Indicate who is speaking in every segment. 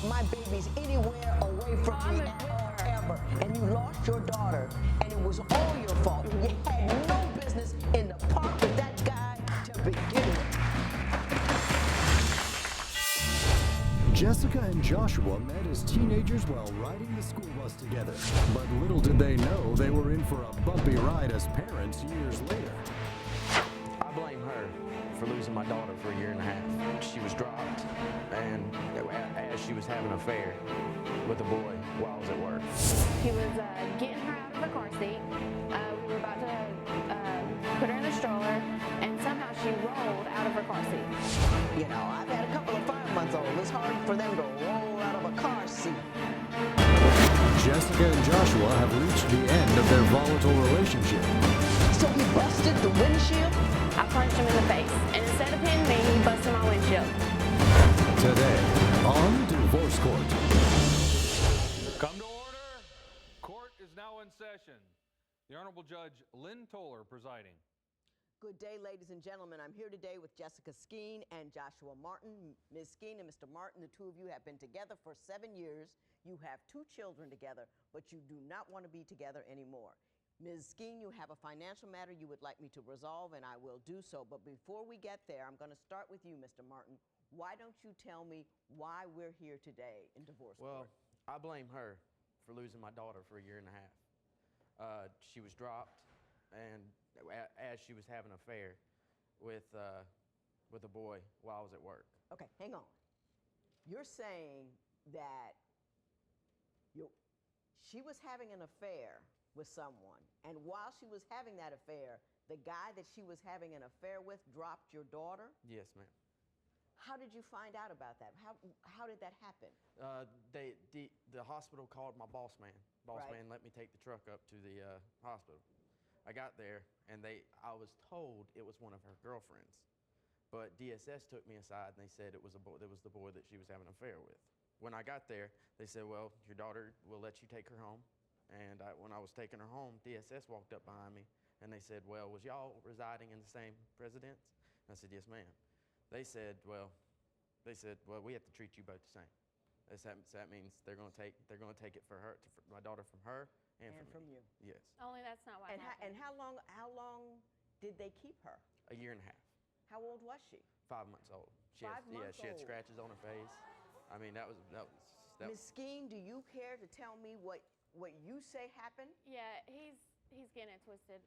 Speaker 1: my babies anywhere away from me at all ever. And you lost your daughter, and it was all your fault. You had no business in the park with that guy to begin with.
Speaker 2: Jessica and Joshua met as teenagers while riding the school bus together. But little did they know they were in for a bumpy ride as parents years later.
Speaker 3: I blame her for losing my daughter for a year and a half. She was dropped, and as she was having an affair with a boy while I was at work.
Speaker 4: He was getting her out of her car seat. We were about to put her in the stroller, and somehow she rolled out of her car seat.
Speaker 1: You know, I've had a couple of 5-month-olds. It's hard for them to roll out of a car seat.
Speaker 2: Jessica and Joshua have reached the end of their volatile relationship.
Speaker 1: So he busted the windshield?
Speaker 4: I punched him in the face, and instead of hitting me, he busted my windshield.
Speaker 2: Today, on Divorce Court.
Speaker 5: Come to order. Court is now in session. The Honorable Judge Lynn Toler presiding.
Speaker 1: Good day, ladies and gentlemen. I'm here today with Jessica Skeen and Joshua Martin. Ms. Skeen and Mr. Martin, the two of you have been together for 7 years. You have 2 children together, but you do not want to be together anymore. Ms. Skeen, you have a financial matter you would like me to resolve, and I will do so. But before we get there, I'm going to start with you, Mr. Martin. Why don't you tell me why we're here today in divorce court?
Speaker 3: Well, I blame her for losing my daughter for a year and a half. She was dropped, and as she was having an affair with a boy while I was at work.
Speaker 1: Okay, hang on. You're saying that she was having an affair with someone, and while she was having that affair, the guy that she was having an affair with dropped your daughter?
Speaker 3: Yes, ma'am.
Speaker 1: How did you find out about that? How did that happen?
Speaker 3: The hospital called my boss man. Boss man let me take the truck up to the hospital. I got there, and I was told it was one of her girlfriends, but DSS took me aside and they said it was the boy that she was having an affair with. When I got there, they said, well, your daughter will let you take her home. And when I was taking her home, DSS walked up behind me and they said, well, was y'all residing in the same residence? And I said, yes, ma'am. They said, well, we have to treat you both the same. So that means they're going to take it for her, my daughter from her and from
Speaker 1: you.
Speaker 3: Yes.
Speaker 4: Only that's not what happened.
Speaker 1: And how long did they keep her?
Speaker 3: A year and a half.
Speaker 1: How old was she?
Speaker 3: 5 months old. She
Speaker 1: 5 months
Speaker 3: she had
Speaker 1: old.
Speaker 3: scratches on her face. I mean, that was.
Speaker 1: Ms. Skeen, do you care to tell me what you say happened?
Speaker 4: Yeah, he's getting it twisted.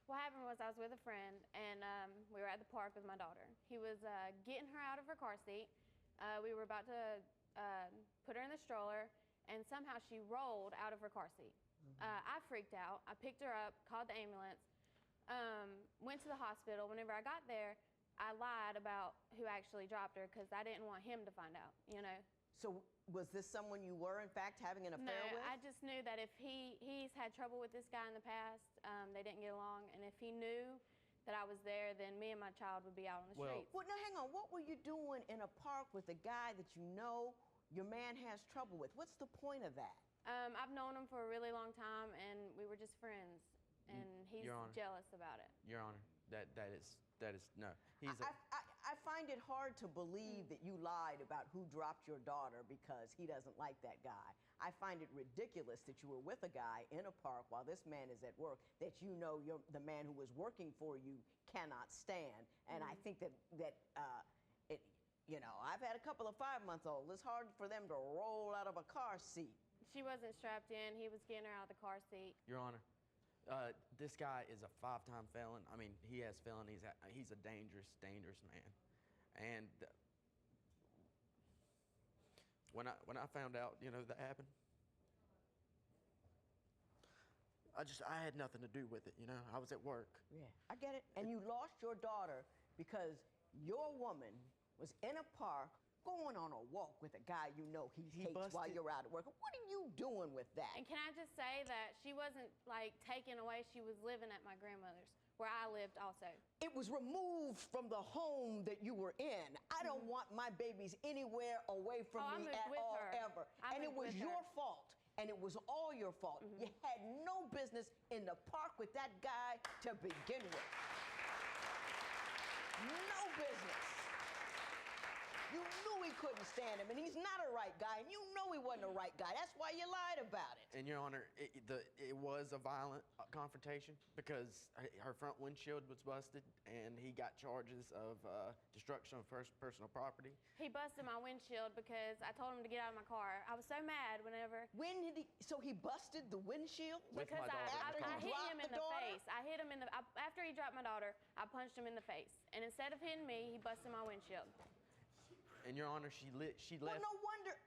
Speaker 4: What happened was I was with a friend, and we were at the park with my daughter. He was getting her out of her car seat. We were about to put her in the stroller, and somehow she rolled out of her car seat. I freaked out. I picked her up, called the ambulance, went to the hospital. Whenever I got there, I lied about who actually dropped her because I didn't want him to find out, you know.
Speaker 1: So was this someone you were, in fact, having an affair with?
Speaker 4: No, I just knew that if he's had trouble with this guy in the past, they didn't get along, and if he knew that I was there, then me and my child would be out on the streets.
Speaker 1: Well, now, hang on. What were you doing in a park with a guy that you know your man has trouble with? What's the point of that?
Speaker 4: I've known him for a really long time, and we were just friends, and he's jealous about it.
Speaker 3: Your Honor, that is no.
Speaker 1: I find it hard to believe that you lied about who dropped your daughter because he doesn't like that guy. I find it ridiculous that you were with a guy in a park while this man is at work that you know the man who was working for you cannot stand. And I think that I've had a couple of 5-month-olds. It's hard for them to roll out of a car seat.
Speaker 4: She wasn't strapped in. He was getting her out of the car seat.
Speaker 3: Your Honor, this guy is a 5-time felon. I mean, he has felonies. He's a dangerous, dangerous man. And when I found out, that happened, I had nothing to do with it. I was at work.
Speaker 1: Yeah, I get it. And you lost your daughter because your woman was in a park going on a walk with a guy he hates while you're out at work. What are you doing with that?
Speaker 4: And can I just say that she wasn't taken away. She was living at my grandmother's, where I lived also.
Speaker 1: It was removed from the home that you were in. I don't want my babies anywhere away from me at all ever. And it was your fault. And it was all your fault. You had no business in the park with that guy to begin with. No business. You knew he couldn't stand him, and he's not a right guy, and you know he wasn't a right guy. That's why you lied about it.
Speaker 3: And Your Honor, it was a violent confrontation because her front windshield was busted, and he got charges of destruction of personal property.
Speaker 4: He busted my windshield because I told him to get out of my car. I was so mad whenever.
Speaker 1: When did he? So he busted the windshield?
Speaker 3: With
Speaker 4: Because
Speaker 3: my daughter in the
Speaker 4: I
Speaker 3: car.
Speaker 4: hit
Speaker 1: Dropped
Speaker 4: him in
Speaker 1: the
Speaker 4: the
Speaker 1: daughter?
Speaker 4: face. I hit him in the after he dropped my daughter. I punched him in the face, and instead of hitting me, he busted my windshield.
Speaker 3: And Your Honor, she
Speaker 1: Well,
Speaker 3: left.
Speaker 1: no wonder.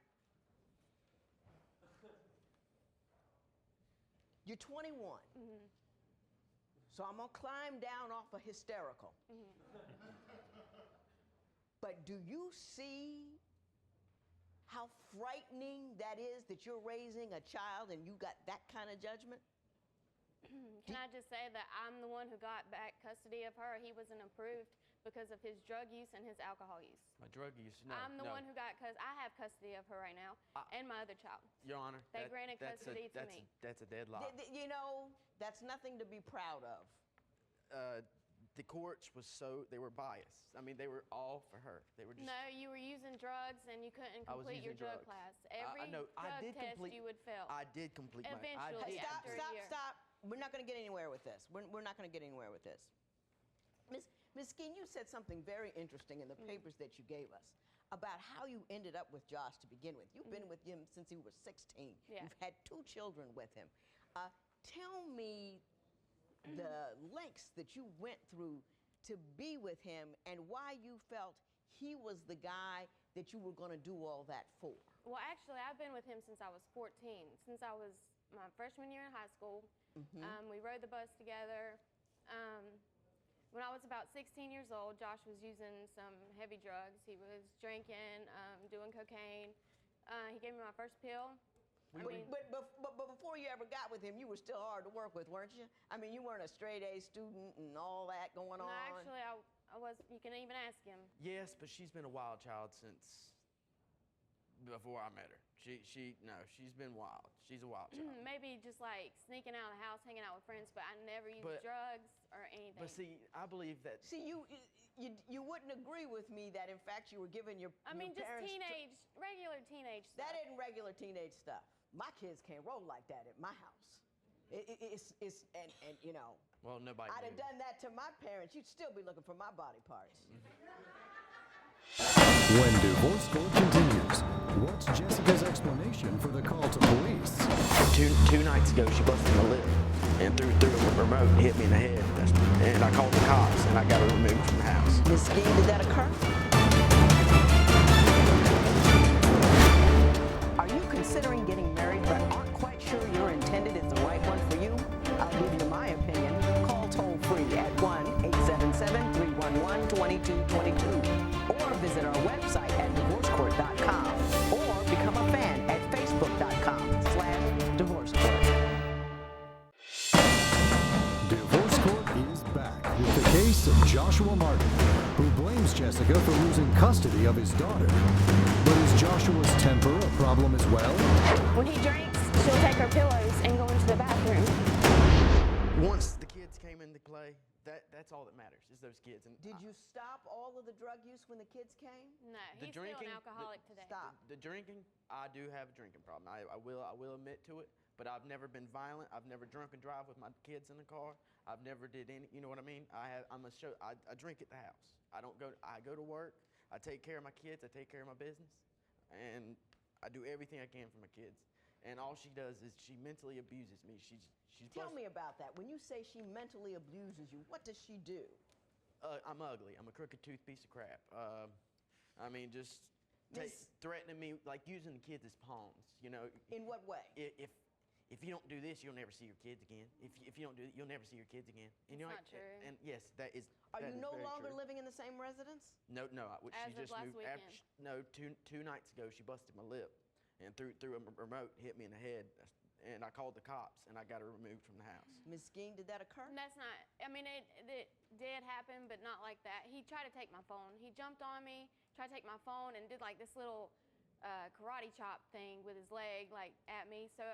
Speaker 1: You're 21. So I'm gonna climb down off of hysterical. But do you see how frightening that is that you're raising a child and you got that kind of judgment?
Speaker 4: Can I just say that I'm the one who got back custody of her? He wasn't approved because of his drug use and his alcohol use.
Speaker 3: My drug use. No,
Speaker 4: I'm the
Speaker 3: no.
Speaker 4: one who got I have custody of her right now and my other child.
Speaker 3: Your Honor,
Speaker 4: They granted custody to me.
Speaker 3: That's a deadlock.
Speaker 1: You know, that's nothing to be proud of.
Speaker 3: The courts they were biased. I mean, they were all for her. They were just.
Speaker 4: No, you were using drugs and you couldn't
Speaker 3: I was
Speaker 4: complete your
Speaker 3: using
Speaker 4: drug
Speaker 3: drugs.
Speaker 4: class.
Speaker 3: I
Speaker 4: Every
Speaker 3: know. I
Speaker 4: drug
Speaker 3: did
Speaker 4: test
Speaker 3: complete.
Speaker 4: you would fail.
Speaker 3: I did complete my.
Speaker 4: Eventually,
Speaker 3: I did
Speaker 1: Stop,
Speaker 4: after a
Speaker 1: stop,
Speaker 4: year.
Speaker 1: stop. We're not going to get anywhere with this. We're not going to get anywhere with this. Ms. Skeen, you said something very interesting in the papers that you gave us about how you ended up with Josh to begin with. You've been with him since he was 16.
Speaker 4: Yeah.
Speaker 1: You've had 2 children with him. Tell me the lengths that you went through to be with him and why you felt he was the guy that you were going to do all that for.
Speaker 4: Well, actually, I've been with him since I was 14. Since I was my freshman year in high school. We rode the bus together. When I was about 16 years old, Josh was using some heavy drugs. He was drinking, doing cocaine. He gave me my first pill.
Speaker 1: But before you ever got with him, you were still hard to work with, weren't you? I mean, you weren't a straight A student and all that going on.
Speaker 4: No, actually, I was. You can even ask him.
Speaker 3: Yes, but she's been a wild child since before I met her. She's been wild. She's a wild child.
Speaker 4: Maybe just like sneaking out of the house, hanging out with friends, but I never used
Speaker 3: But-
Speaker 4: drugs or anything.
Speaker 3: But see, I believe that.
Speaker 1: See, you wouldn't agree with me that in fact you were giving your
Speaker 4: I mean,
Speaker 1: your
Speaker 4: just
Speaker 1: parents
Speaker 4: regular teenage stuff.
Speaker 1: That isn't regular teenage stuff. My kids can't roll like that at my house. It's and you know.
Speaker 3: Well, nobody.
Speaker 1: I'd have
Speaker 3: knew.
Speaker 1: done that to my parents. You'd still be looking for my body parts.
Speaker 2: When Divorce Court continues, what's Jessica's explanation for the call to police?
Speaker 3: Two nights ago, she busted my lip and threw a remote and hit me in the head. And I called the cops and I got her removed from the house.
Speaker 1: Ms. Skeen, did that occur? Are you considering getting married but aren't quite sure your intended is the right one for you? I'll give you my opinion. Call toll free at 1-877-311-2222 or visit our website at divorcecourt.com or become a fan at facebook.com/divorcecourt.
Speaker 2: Divorce Court is back with the case of Joshua Martin, who blames Jessica for losing custody of his daughter. But is Joshua's temper a problem as well?
Speaker 4: When he drinks, she'll take her pillows and go into the bathroom.
Speaker 3: Once the kids came into play, that's all that matters is those kids. And
Speaker 1: Did you stop all of the drug use when the kids came?
Speaker 4: No,
Speaker 3: The
Speaker 4: he's still
Speaker 3: drinking,
Speaker 4: an alcoholic today.
Speaker 1: Stop.
Speaker 3: the drinking, I do have a drinking problem. I will admit to it. But I've never been violent. I've never drunk and drive with my kids in the car. I've never did any. You know what I mean? I drink at the house. I don't go. I go to work. I take care of my kids. I take care of my business, and I do everything I can for my kids. And all she does is she mentally abuses me. She's
Speaker 1: Tell me about that. When you say she mentally abuses you, what does she do?
Speaker 3: I'm ugly. I'm a crooked tooth piece of crap. I mean, just threatening me, like using the kids as pawns. You know.
Speaker 1: In what way?
Speaker 3: If you don't do this, you'll never see your kids again. If you don't do it, you'll never see your kids again. And
Speaker 4: That's
Speaker 3: you know,
Speaker 4: not true.
Speaker 3: And yes, that is.
Speaker 1: Are
Speaker 3: that
Speaker 1: you
Speaker 3: is
Speaker 1: no
Speaker 3: very
Speaker 1: longer
Speaker 3: true.
Speaker 1: living in the same residence?
Speaker 3: No.
Speaker 4: As
Speaker 3: She
Speaker 4: of
Speaker 3: just
Speaker 4: last
Speaker 3: moved.
Speaker 4: weekend.
Speaker 3: Two nights ago, she busted my lip and threw a remote, hit me in the head, and I called the cops and I got her removed from the house.
Speaker 1: Ms. Skeen, did that occur?
Speaker 4: And that's not, I mean, it did happen, but not like that. He tried to take my phone. He jumped on me, tried to take my phone, and did like this little karate chop thing with his leg, like at me. So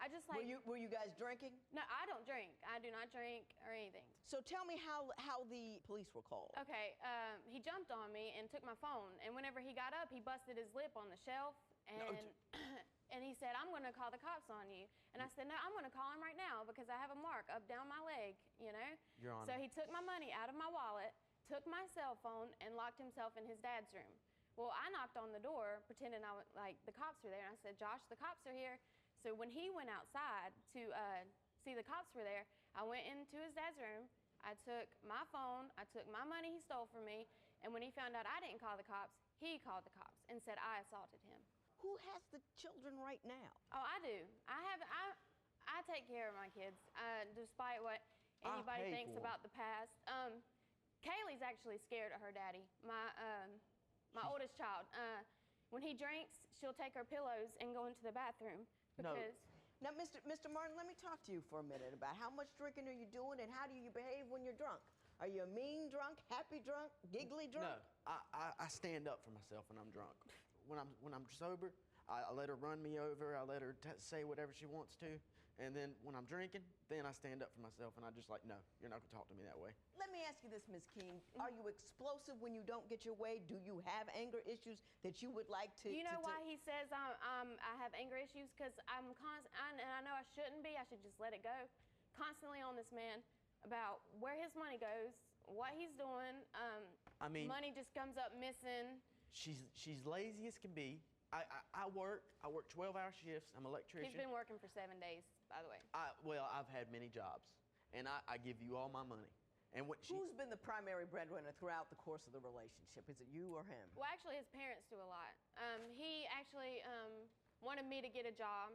Speaker 4: I just like.
Speaker 1: Were you guys drinking?
Speaker 4: No, I don't drink. I do not drink or anything.
Speaker 1: So tell me how the police were called.
Speaker 4: Okay, he jumped on me and took my phone. And whenever he got up, he busted his lip on the shelf and and he said, "I'm going to call the cops on you." And I said, "No, I'm going to call him right now because I have a mark up down my leg, you know."
Speaker 3: Your Honor.
Speaker 4: So he took my money out of my wallet, took my cell phone, and locked himself in his dad's room. Well, I knocked on the door, pretending like the cops were there, and I said, "Josh, the cops are here." So when he went outside to see the cops were there, I went into his dad's room. I took my phone, I took my money he stole from me, and when he found out I didn't call the cops, he called the cops and said I assaulted him.
Speaker 1: Who has the children right now?
Speaker 4: Oh, I do. I take care of my kids, despite what anybody
Speaker 3: pay
Speaker 4: thinks
Speaker 3: for 'em.
Speaker 4: about the past. Kaylee's actually scared of her daddy. My oldest child. When he drinks, she'll take her pillows and go into the bathroom
Speaker 3: No.
Speaker 4: because.
Speaker 1: Now, Mr. Martin, let me talk to you for a minute about how much drinking are you doing and how do you behave when you're drunk? Are you a mean drunk, happy drunk, giggly drunk?
Speaker 3: No, I stand up for myself when I'm drunk. When I'm sober, I let her run me over. I let her say whatever she wants to. And then when I'm drinking, then I stand up for myself and I just like, no, you're not gonna talk to me that way.
Speaker 1: Let me ask you this, Ms. King. Are you explosive when you don't get your way? Do you have anger issues that you would like to?
Speaker 4: You know why he says I have anger issues? Because and I know I shouldn't be. I should just let it go. Constantly on this man about where his money goes, what he's doing.
Speaker 3: I mean,
Speaker 4: money just comes up missing.
Speaker 3: she's lazy as can be. I work 12-hour shifts. I'm an electrician.
Speaker 4: He's been working for 7 days, by the way.
Speaker 3: I've had many jobs, and I give you all my money. And
Speaker 1: Who's been the primary breadwinner throughout the course of the relationship? Is it you or him?
Speaker 4: Well, actually, his parents do a lot. He actually wanted me to get a job.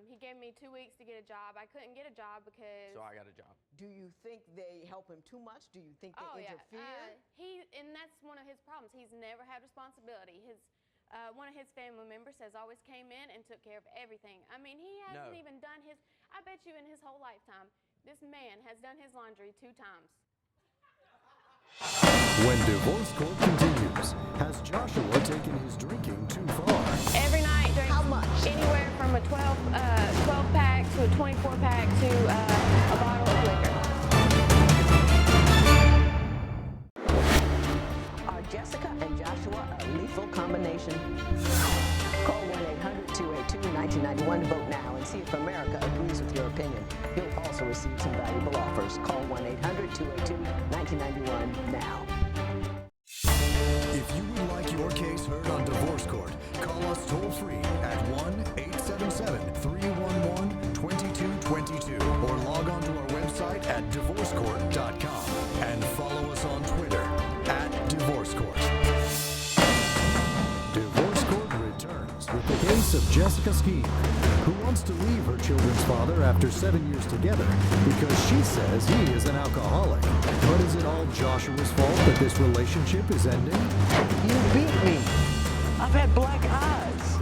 Speaker 4: He gave me 2 weeks to get a job. I couldn't get a job because.
Speaker 3: So I got a job.
Speaker 1: Do you think they help him too much? Do you think they interfere?
Speaker 4: And that's one of his problems. He's never had responsibility. One of his family members has always came in and took care of everything. I mean, he hasn't even done his. I bet you in his whole lifetime, this man has done his laundry 2 times.
Speaker 2: When divorce court continues, has Joshua taken his drinking too far?
Speaker 4: Every night drinks
Speaker 1: How much?
Speaker 4: Anywhere from a 12 pack to a 24 pack to a bottle of liquor.
Speaker 1: Are Jessica and Joshua a lethal combination? Call 1-800-282-1991 to vote now and see if America agrees with your opinion. You'll also receive some valuable offers. Call 1-800-282-1991 now.
Speaker 2: If you would like your case heard on Divorce Court, call us toll-free at 1-877-311-2222 or log on to our website at divorcecourt.com and follow us on Twitter at Divorce Court. Divorce Court returns with the case of Jessica Skeen, who wants to leave her children's father after 7 years together because she says he is an alcoholic. But is it all Joshua's fault that this relationship is ending?
Speaker 1: You beat me. I've had black eyes.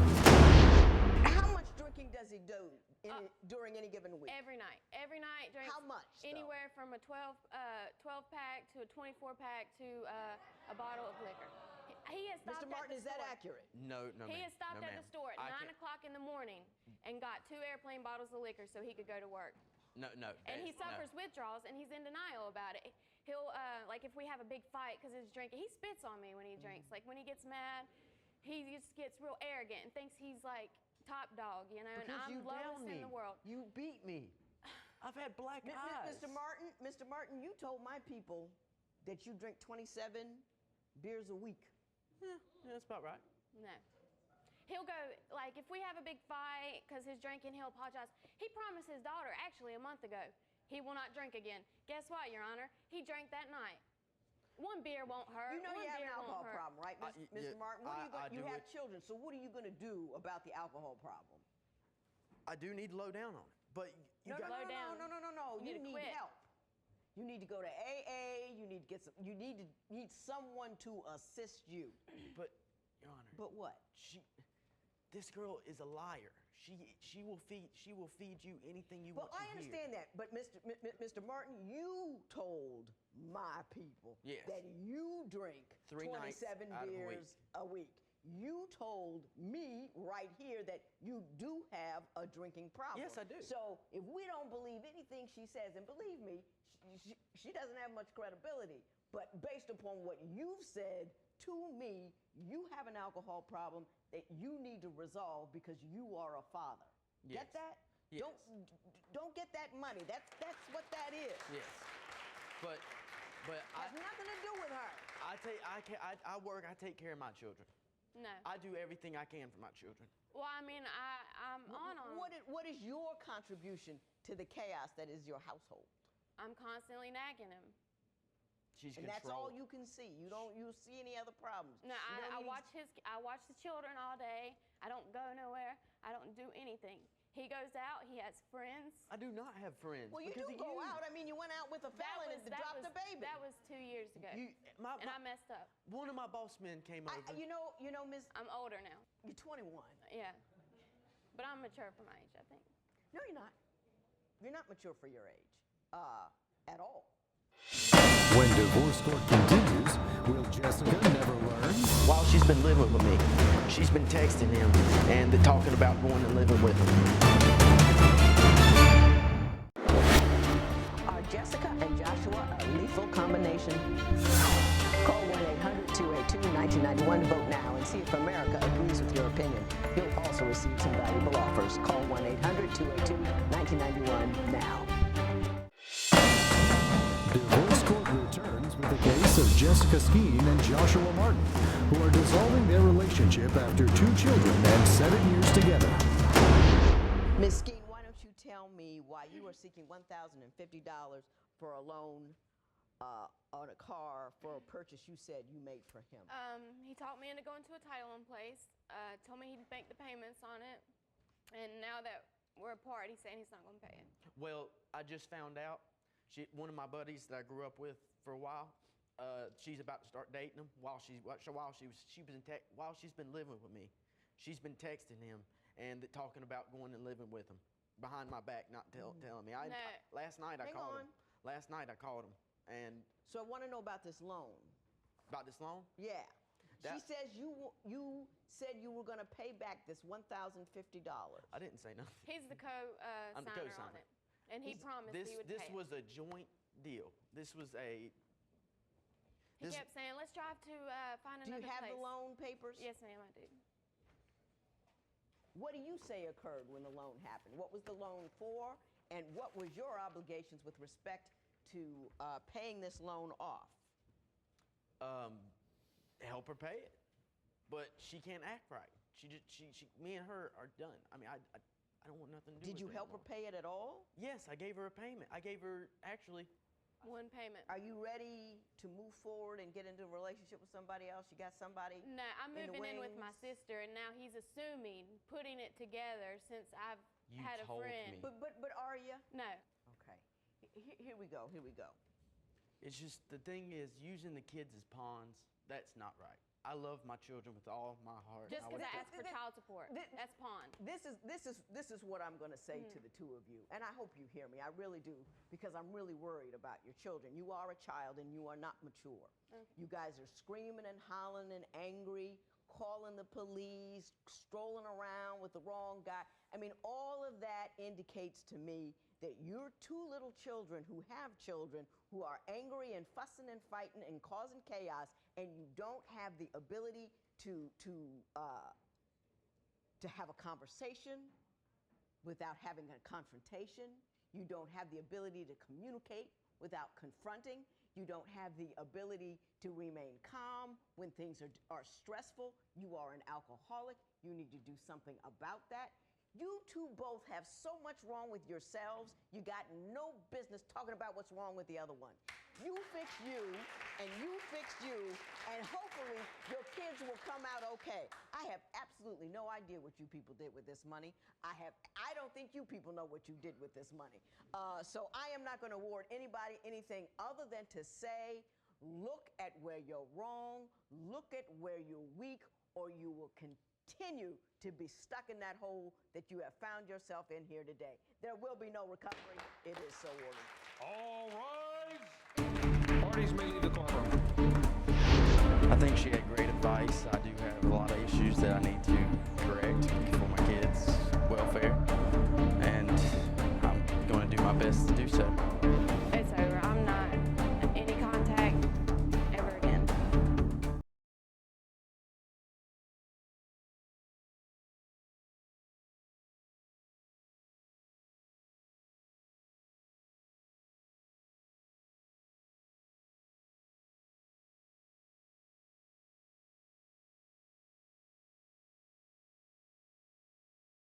Speaker 1: How much drinking does he do during any given week?
Speaker 4: Every night. Every night drinks.
Speaker 1: How much, though?
Speaker 4: Anywhere from a 12 pack to a 24 pack to a bottle of liquor. He has stopped
Speaker 1: Mr. Martin,
Speaker 4: at the
Speaker 1: is that
Speaker 4: store.
Speaker 1: accurate?
Speaker 3: No,
Speaker 4: He
Speaker 3: ma'am.
Speaker 4: has stopped
Speaker 3: No,
Speaker 4: at
Speaker 3: ma'am.
Speaker 4: the store at
Speaker 3: I
Speaker 4: 9
Speaker 3: can't-
Speaker 4: o'clock in the morning and got 2 airplane bottles of liquor so he could go to work.
Speaker 3: No.
Speaker 4: And he
Speaker 3: no.
Speaker 4: suffers withdrawals, and he's in denial about it. He'll, like, if we have a big fight because he's drinking, he spits on me when he drinks. Like, when he gets mad, he just gets real arrogant and thinks he's, like, top dog, you know, and
Speaker 3: Because
Speaker 4: I'm
Speaker 3: you
Speaker 4: lowest
Speaker 3: downed me.
Speaker 4: in the world.
Speaker 3: You beat me. I've had black eyes.
Speaker 1: Mr. Martin, you told my people that you drink 27 beers a week.
Speaker 3: Yeah, that's about right.
Speaker 4: No. He'll go, like, if we have a big fight because he's drinking, he'll apologize. He promised his daughter, actually, a month ago, he will not drink again. Guess what, Your Honor? He drank that night. 1 beer won't hurt.
Speaker 1: You know
Speaker 4: One
Speaker 1: you have an
Speaker 4: beer won't
Speaker 1: alcohol
Speaker 4: hurt.
Speaker 1: problem, right, Mr.
Speaker 3: yeah,
Speaker 1: Martin? What are
Speaker 3: I
Speaker 1: you
Speaker 3: do
Speaker 1: have
Speaker 3: it.
Speaker 1: children, so what are you going to do about the alcohol problem?
Speaker 3: I do need to low down on it, but you
Speaker 1: No,
Speaker 3: got
Speaker 1: no,
Speaker 4: Low down.
Speaker 1: no.
Speaker 4: You
Speaker 1: You
Speaker 4: need to
Speaker 1: need
Speaker 4: quit.
Speaker 1: help. You need to go to AA. You need to get some. You need someone to assist you.
Speaker 3: But, Your Honor.
Speaker 1: But what?
Speaker 3: This girl is a liar. She will feed you anything you
Speaker 1: Well,
Speaker 3: want to
Speaker 1: I understand that, but Mr. Martin, you told my people
Speaker 3: Yes.
Speaker 1: that you drink
Speaker 3: 3 nights
Speaker 1: 27
Speaker 3: out of a week.
Speaker 1: beers a week. you told me right here that you do have a drinking problem.
Speaker 3: Yes, I do.
Speaker 1: So if we don't believe anything she says, and believe me, she doesn't have much credibility, but based upon what you've said to me, you have an alcohol problem that you need to resolve because you are a father.
Speaker 3: Yes.
Speaker 1: Get that?
Speaker 3: Yes.
Speaker 1: Don't get that money. That's what that is.
Speaker 3: Yes. But
Speaker 1: Has nothing to do with her.
Speaker 3: I work, I take care of my children.
Speaker 4: No.
Speaker 3: I do everything I can for my children.
Speaker 4: Well, I mean, I'm on them.
Speaker 1: What is your contribution to the chaos that is your household?
Speaker 4: I'm constantly nagging him.
Speaker 3: She's
Speaker 1: And that's all
Speaker 3: controlled.
Speaker 1: you can see. You see any other problems.
Speaker 4: No, I watch the children all day. I don't go nowhere. I don't do anything. He goes out. He has friends.
Speaker 3: I do not have friends.
Speaker 1: Well, you
Speaker 3: because
Speaker 1: do
Speaker 3: of
Speaker 1: go
Speaker 3: you.
Speaker 1: out. I mean, you went out with a felon and dropped the baby.
Speaker 4: That was 2 years ago. And I messed up.
Speaker 3: One of my boss men came over.
Speaker 1: You know, Miss,
Speaker 4: I'm older now.
Speaker 1: you're 21.
Speaker 4: Yeah. But I'm mature for my age, I think.
Speaker 1: No, you're not. You're not mature for your age, at all.
Speaker 2: When divorce court continues, will Jessica never learn?
Speaker 3: While she's been living with me, she's been texting him and talking about going and living with him.
Speaker 1: Are Jessica and Joshua a lethal combination? Call 1-800-282-1991 to vote now and see if America agrees with your opinion. You'll also receive some valuable offers. Call 1-800-282-1991 now.
Speaker 2: Divorce court returns with the case of Jessica Skeen and Joshua Martin, who are dissolving their relationship after 2 children and 7 years together.
Speaker 1: Ms. Skeen, why don't you tell me why you are seeking $1,050 for a loan on a car for a purchase you said you made for him?
Speaker 4: He talked me into going to a title in place. Told me he'd make the payments on it. And now that we're apart, he's saying he's not going to pay it.
Speaker 3: Well, I just found out. One of my buddies that I grew up with for a while, she's about to start dating him while she's been living with me. She's been texting him and talking about going and living with him behind my back, not telling me. Last night I called him. Last night I called him and.
Speaker 1: So I want to know about this loan.
Speaker 3: About this loan?
Speaker 1: Yeah. She says you said you were going to pay back this $1,050.
Speaker 3: I didn't say nothing.
Speaker 4: He's the
Speaker 3: I'm the
Speaker 4: co-signer
Speaker 3: co-signer.
Speaker 4: on it. And he promised he would pay
Speaker 3: This
Speaker 4: it.
Speaker 3: was a joint deal. This was a.
Speaker 4: He kept saying, let's drive to find
Speaker 1: Do
Speaker 4: another
Speaker 1: you have
Speaker 4: place.
Speaker 1: the loan papers?
Speaker 4: Yes, ma'am, I do.
Speaker 1: What do you say occurred when the loan happened? What was the loan for? And what was your obligations with respect to paying this loan off?
Speaker 3: Help her pay it. But she can't act right. Me and her are done. I mean, I don't want nothing to do with it.
Speaker 1: Did you help her pay it at all?
Speaker 3: Yes, I gave her a payment. I gave her, actually.
Speaker 4: One payment.
Speaker 1: Are you ready to move forward and get into a relationship with somebody else? You got somebody?
Speaker 4: No, I'm
Speaker 1: in the
Speaker 4: moving in with my
Speaker 1: wings?
Speaker 4: sister, and now he's assuming putting it together since I've
Speaker 3: You
Speaker 4: had a
Speaker 3: told
Speaker 4: friend.
Speaker 3: me.
Speaker 1: But are you?
Speaker 4: No.
Speaker 1: Okay. Here we go.
Speaker 3: It's just, the thing is, using the kids as pawns, that's not right. I love my children with all my heart.
Speaker 4: Just because I asked for child support. That's pawn.
Speaker 1: This is what I'm going to say to the two of you, and I hope you hear me. I really do, because I'm really worried about your children. You are a child, and you are not mature. You guys are screaming and hollering and angry, calling the police, strolling around with the wrong guy. I mean, all of that indicates to me that you're 2 little children who have children who are angry and fussing and fighting and causing chaos, and you don't have the ability to have a conversation without having a confrontation. You don't have the ability to communicate without confronting. You don't have the ability to remain calm when things are stressful. You are an alcoholic. You need to do something about that. You two both have so much wrong with yourselves, you got no business talking about what's wrong with the other one. You fix you, and you fix you, and hopefully your kids will come out okay. I have absolutely no idea what you people did with this money. I don't think you people know what you did with this money. So I am not going to award anybody anything other than to say, look at where you're wrong, look at where you're weak, or you will continue to be stuck in that hole that you have found yourself in here today. There will be no recovery. It is so ordered.
Speaker 5: All rise. Parties may leave the courtroom.
Speaker 3: I think she had great advice. I do have a lot of issues that I need to correct for my kids' welfare, and I'm going to do my best to do so.